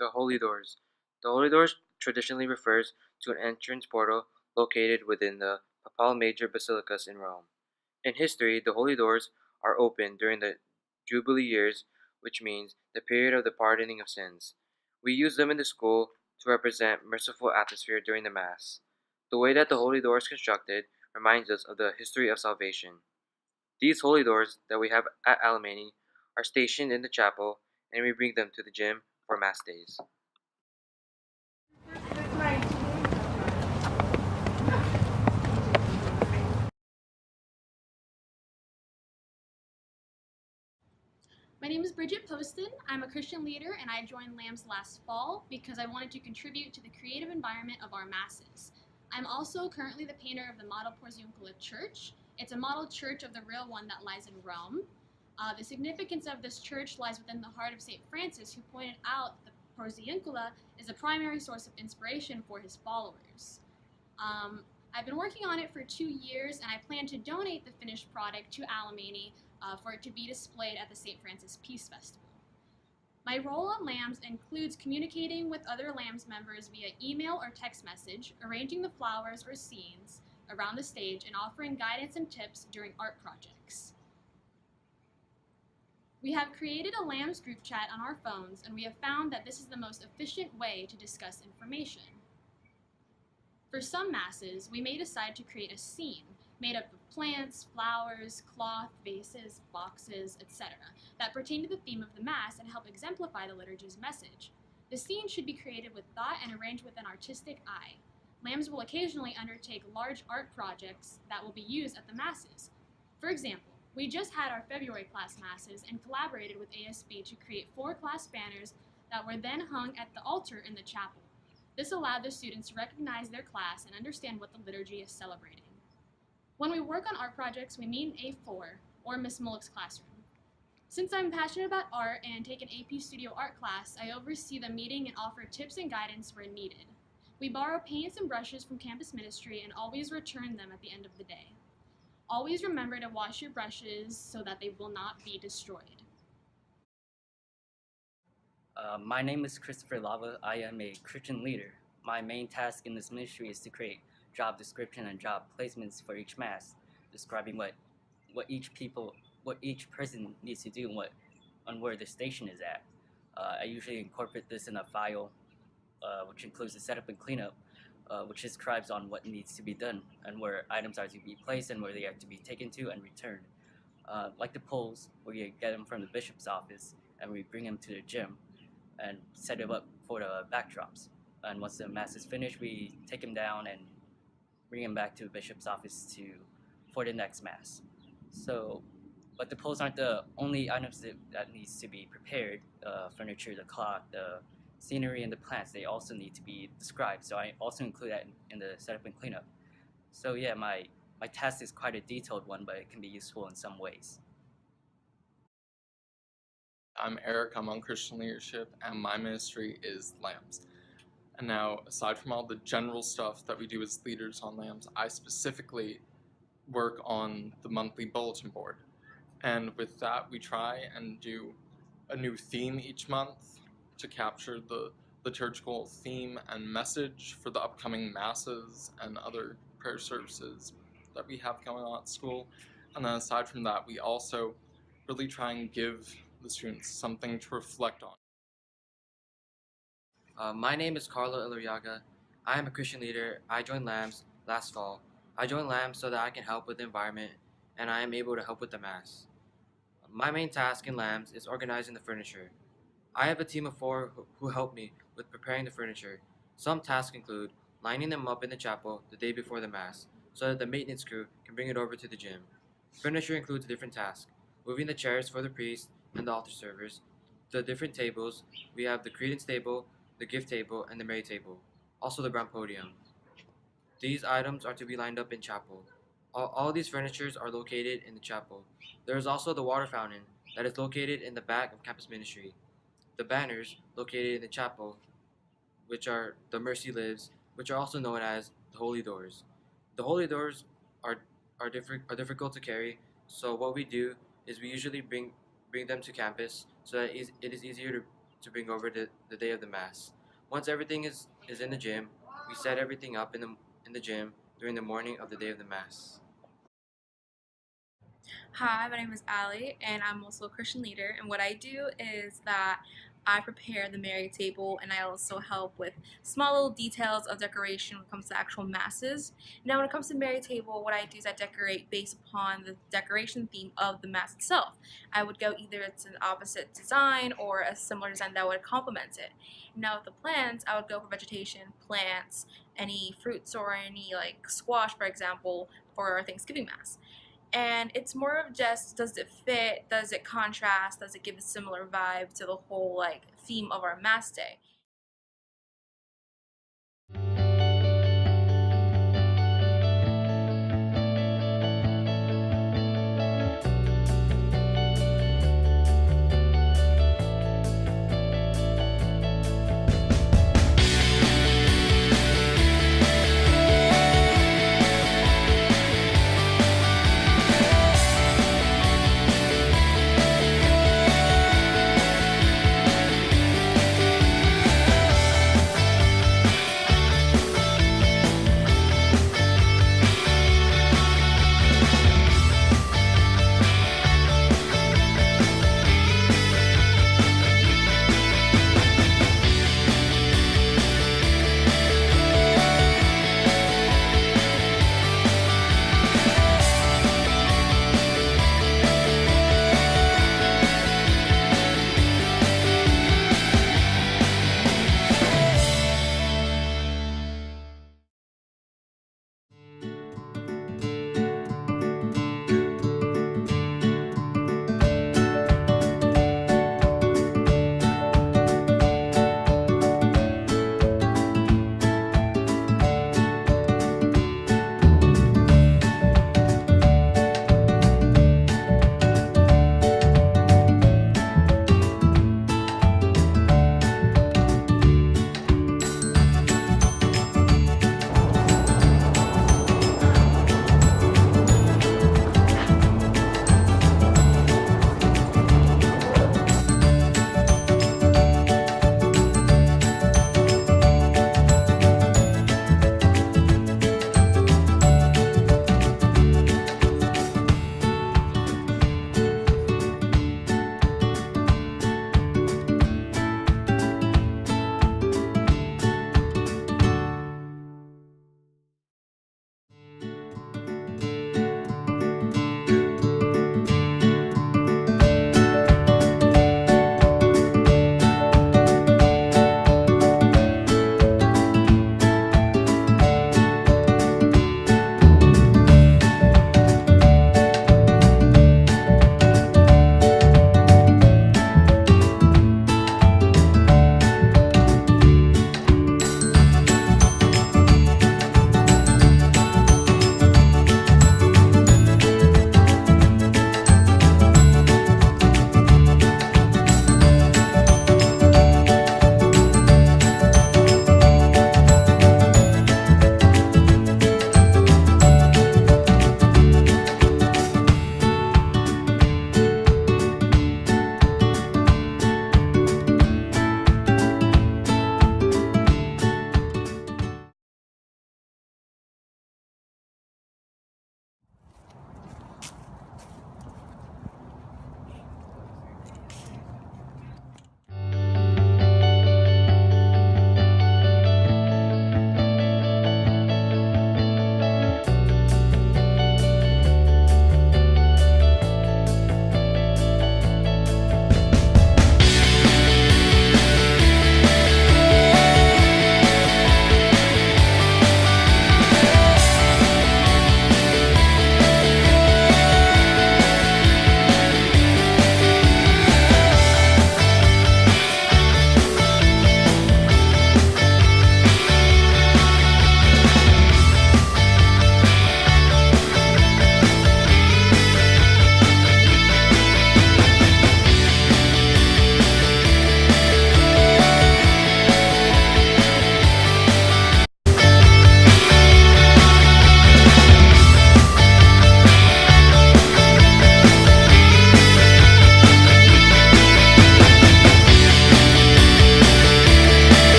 The Holy Doors. The Holy Doors traditionally refers to an entrance portal located within the papal major basilicas in Rome. In history, the Holy Doors are open during the Jubilee years, which means the period of the pardoning of sins. We use them in the school to represent merciful atmosphere during the Mass. The way that the Holy Door is constructed reminds us of the history of salvation. These Holy Doors that we have at Alamany are stationed in the chapel, and we bring them to the gym for Mass days. My name is Bridget Poston. I'm a Christian leader and I joined LAMBS last fall because I wanted to contribute to the creative environment of our masses. I'm also currently the painter of the model Porziuncola Church. It's a model church of the real one that lies in Rome. The significance of this church lies within the heart of St. Francis, who pointed out that Porziuncola is a primary source of inspiration for his followers. I've been working on it for 2 years, and I plan to donate the finished product to Alamany for it to be displayed at the St. Francis Peace Festival. My role on LAMBS includes communicating with other LAMBS members via email or text message, arranging the flowers or scenes around the stage, and offering guidance and tips during art projects. We have created a LAMBS group chat on our phones, and we have found that this is the most efficient way to discuss information. For some masses, we may decide to create a scene made up of plants, flowers, cloth, vases, boxes, etc., that pertain to the theme of the Mass and help exemplify the liturgy's message. The scene should be created with thought and arranged with an artistic eye. LAMBS will occasionally undertake large art projects that will be used at the Masses. For example, we just had our February class Masses and collaborated with ASB to create 4 class banners that were then hung at the altar in the chapel. This allowed the students to recognize their class and understand what the liturgy is celebrating. When we work on art projects, we meet in A4, or Miss Mullick's classroom. Since I'm passionate about art and take an AP Studio art class, I oversee the meeting and offer tips and guidance where needed. We borrow paints and brushes from campus ministry and always return them at the end of the day. Always remember to wash your brushes so that they will not be destroyed. My name is Christopher Lava. I am a Christian leader. My main task in this ministry is to create job description and job placements for each Mass, describing what each person needs to do and where the station is at. I usually incorporate this in a file, which includes the setup and cleanup, which describes on what needs to be done and where items are to be placed and where they have to be taken to and returned. Like the poles, we get them from the bishop's office and we bring them to the gym and set them up for the backdrops. And once the Mass is finished, we take them down and bring them back to the bishop's office for the next Mass. But the poles aren't the only items that needs to be prepared. Furniture, the clock, the scenery, and the plants, they also need to be described. So I also include that in the setup and cleanup. So yeah, my task is quite a detailed one, but it can be useful in some ways. I'm Eric, I'm on Christian leadership, and my ministry is LAMBS. And now, aside from all the general stuff that we do as leaders on LAMBS, I specifically work on the monthly bulletin board. And with that, we try and do a new theme each month to capture the liturgical theme and message for the upcoming Masses and other prayer services that we have going on at school. And then aside from that, we also really try and give the students something to reflect on. My name is Carlo Ilariaga. I am a Christian leader. I joined LAMBS last fall. I joined LAMBS so that I can help with the environment and I am able to help with the Mass. My main task in LAMBS is organizing the furniture. I have a team of 4 who help me with preparing the furniture. Some tasks include lining them up in the chapel the day before the Mass so that the maintenance crew can bring it over to the gym. Furniture includes different tasks: moving the chairs for the priest and the altar servers, the different tables. We have the credence table, the gift table, and the Mary table, also the grand podium. These items are to be lined up in chapel. All these furnitures are located in the chapel. There is also the water fountain that is located in the back of campus ministry. The banners located in the chapel, which are the Mercy Lives, which are also known as the Holy Doors. The Holy Doors are difficult to carry, so what we do is we usually bring them to campus so that it is easier to bring over the day of the Mass. Once everything is in the gym, we set everything up in the gym during the morning of the day of the Mass. Hi, my name is Allie, and I'm also a Christian leader. And what I do is that I prepare the Mary table, and I also help with small little details of decoration when it comes to actual masses. Now, when it comes to Mary table, what I do is I decorate based upon the decoration theme of the mass itself. I would go either it's an opposite design or a similar design that would complement it. Now, with the plants, I would go for vegetation, plants, any fruits or any like squash, for example, for our Thanksgiving mass. And it's more of just, does it fit, does it contrast, does it give a similar vibe to the whole like theme of our mass day.